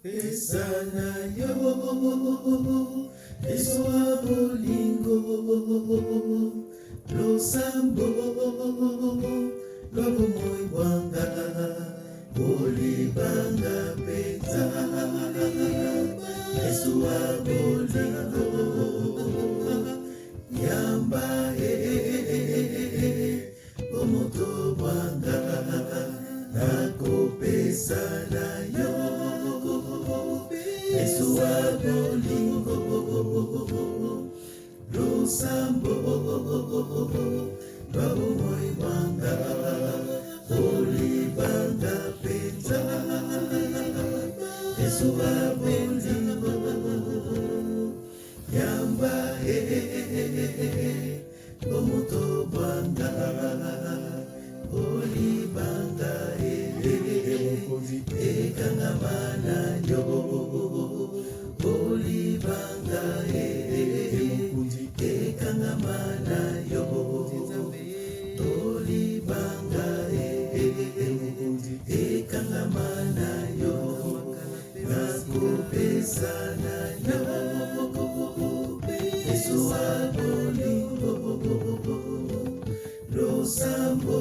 Esana yo, eswa bolingo, losambo, lobo moi wanga, olibanga peta, eswa bolingo, yamba omoto wanga, nakopesa na yo. Eswa bolingo, losambo, lobo moi wanga, olibanga peta, eswa bolingo, yamba omoto wanga, olibanga ekangamana yo. Olibanga ekangamana yo, olibanga ekangamana yo, nakopesa na yo, eswa bolingo, losambo.